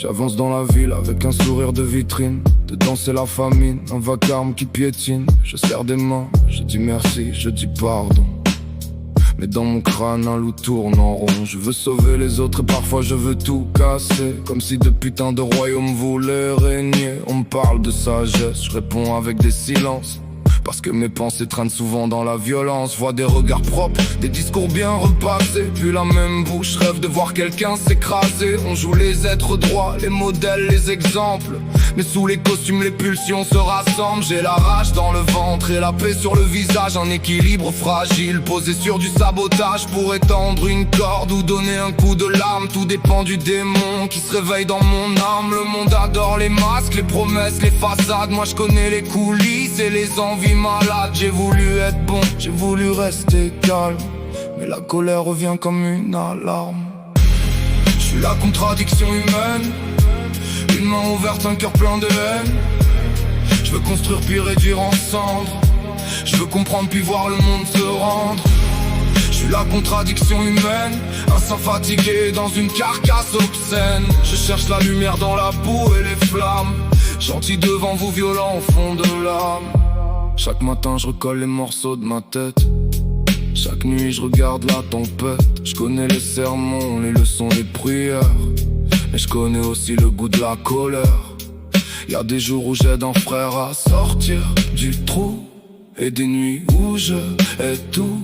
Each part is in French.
J'avance dans la ville avec un sourire de vitrine. Dedans c'est la famine, un vacarme qui piétine. Je serre des mains, je dis merci, je dis pardon. Mais dans mon crâne un loup tourne en rond. Je veux sauver les autres et parfois je veux tout casser. Comme si de putain de royaume voulait régner. On me parle de sagesse, je réponds avec des silences. Parce que mes pensées traînent souvent dans la violence. Vois des regards propres, des discours bien repassés. Puis la même bouche, rêve de voir quelqu'un s'écraser. On joue les êtres droits, les modèles, les exemples. Mais sous les costumes, les pulsions se rassemblent. J'ai la rage dans le ventre et la paix sur le visage. Un équilibre fragile, posé sur du sabotage. Pour étendre une corde ou donner un coup de lame. Tout dépend du démon qui se réveille dans mon âme. Le monde adore les masques, les promesses, les façades. Moi je connais les coulisses et les envies malade. J'ai voulu être bon, j'ai voulu rester calme. Mais la colère revient comme une alarme. Je suis la contradiction humaine. Une main ouverte, un cœur plein de haine. Je veux construire puis réduire en cendres. Je veux comprendre puis voir le monde se rendre. Je suis la contradiction humaine. Un sang fatigué dans une carcasse obscène. Je cherche la lumière dans la boue et les flammes. Gentil devant vous, violent au fond de l'âme. Chaque matin je recolle les morceaux de ma tête. Chaque nuit je regarde la tempête. Je connais les sermons, les leçons, les prières. Mais je connais aussi le goût de la colère. Y'a des jours où j'aide un frère à sortir du trou. Et des nuits où je hais tout.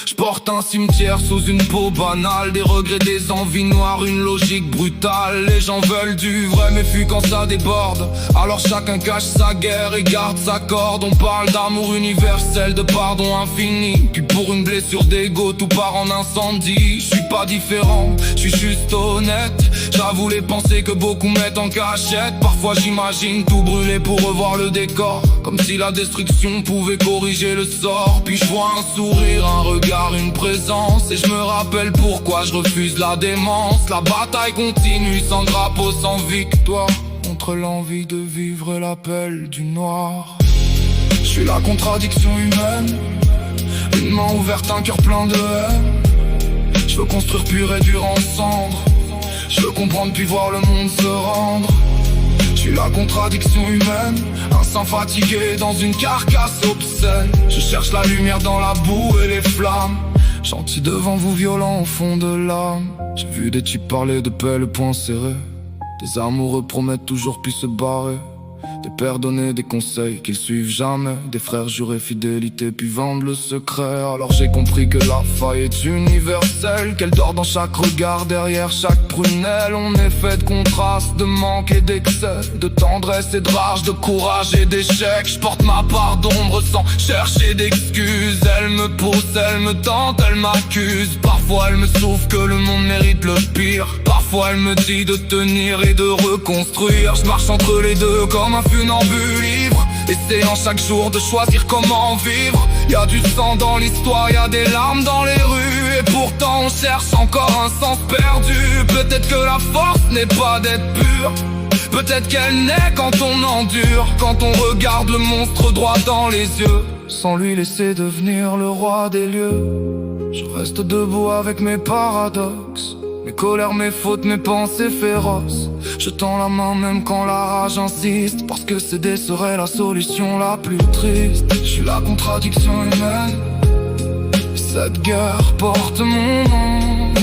Je porte un cimetière sous une peau banale. Des regrets, des envies noires, une logique brutale. Les gens veulent du vrai mais fuient quand ça déborde. Alors chacun cache sa guerre et garde sa corde. On parle d'amour universel, de pardon infini. Puis pour une blessure d'ego tout part en incendie. Je suis pas différent, je suis juste honnête. J'avoue les pensées que beaucoup mettent en cachette. Parfois j'imagine tout brûler pour revoir le décor. Comme si la destruction pouvait corriger le sort. Puis je vois un sourire, un regard, une présence. Et je me rappelle pourquoi je refuse la démence. La bataille continue sans drapeau, sans victoire. Contre l'envie de vivre et l'appel du noir. Je suis la contradiction humaine. Une main ouverte, un cœur plein de haine. Je veux construire puis réduire en cendres. Je veux comprendre puis voir le monde se rendre. Je suis la contradiction humaine. Un sang fatigué dans une carcasse obscène. Je cherche la lumière dans la boue et les flammes. Gentil devant vous, violent au fond de l'âme. J'ai vu des types parler de paix, le poing serré. Des amoureux promettent toujours puis se barrer. Des pères donner des conseils qu'ils suivent jamais. Des frères jurer fidélité puis vendent le secret. Alors j'ai compris que la faille est universelle. Qu'elle dort dans chaque regard, derrière chaque prunelle. On est fait de contrastes, de manque et d'excès. De tendresse et de rage, de courage et d'échec. Je porte ma part d'ombre sans chercher d'excuses. Elle me pousse, elle me tente, elle m'accuse. Parfois elle me souffle que le monde mérite le pire. Parfois elle me dit de tenir et de reconstruire. Je marche entre les deux comme un funambule ivre, essayant chaque jour de choisir comment vivre. Y'a du sang dans l'histoire, y'a des larmes dans les rues. Et pourtant on cherche encore un sens perdu. Peut-être que la force n'est pas d'être pure. Peut-être qu'elle naît quand on endure. Quand on regarde le monstre droit dans les yeux, sans lui laisser devenir le roi des lieux. Je reste debout avec mes paradoxes. Mes colères, mes fautes, mes pensées féroces. Je tends la main même quand la rage insiste. Parce que céder serait la solution la plus triste. Je suis la contradiction humaine. Cette guerre porte mon nom.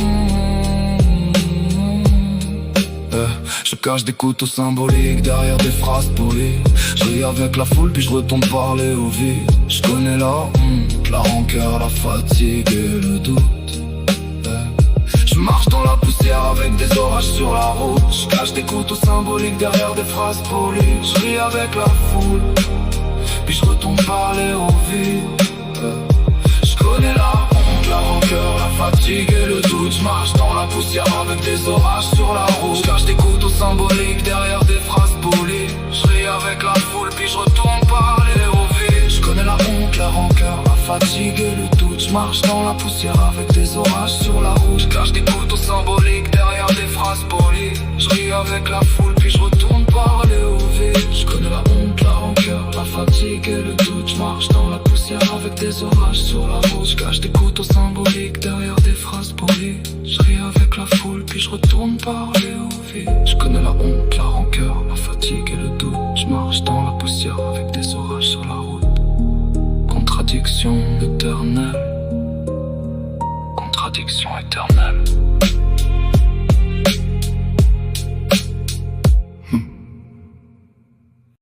Je cache des couteaux symboliques derrière des phrases polies. Je ris avec la foule puis je retourne parler au vide. Je connais la honte, la rancœur, la fatigue et le doute. Je marche dans la poussière avec des orages sur la route. Je cache des couteaux symboliques derrière des phrases polies. Je ris avec la foule, puis je retourne parler au vide. Je connais la honte, la rancœur, la fatigue et le doute. Je marche dans la poussière avec des orages sur la route. Je cache des couteaux symboliques derrière des phrases polies. Je ris avec la foule, puis je retourne parler au vide. Je connais la honte, la rancœur, la fatigue et le doute. Je marche dans la poussière avec des orages sur la route. Je cache des couteaux symboliques derrière des phrases polies. Je ris avec la foule puis je retourne parler au vide. Je connais la honte, la rancœur, la fatigue et le doute. Je marche dans la poussière avec des orages sur la route. Je cache des couteaux symboliques derrière des phrases polies. Je ris avec la foule puis je retourne parler au vide. Je connais la honte, malédiction éternelle.